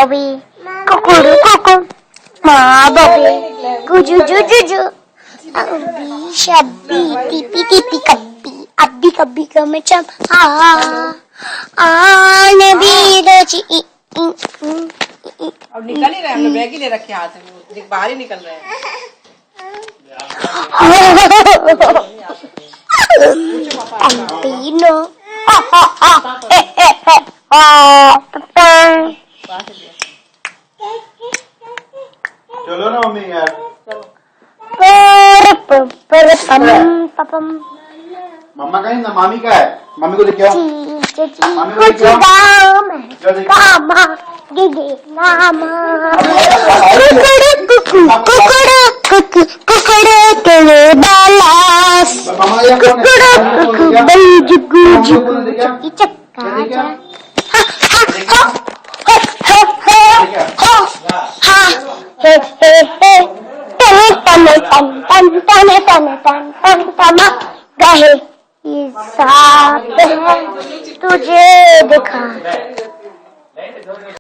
बबे कुकुर कुकुर माँ बबे गुजु जु जु जु अब्बी शब्बी टीपी टीपी कब्बी अब्बी कब्बी कम चम नबी रोजी अब निकल ही रहे, हम लोग बैग ही ले रखे हाथ में, बाहर ही निकल रहे हैं। Antino. चलो ना मम्मी यार। मम्मा कहीं ना, मामी का है, मामी को लेके आओ। मामी को लेके आओ। तुझे दिखा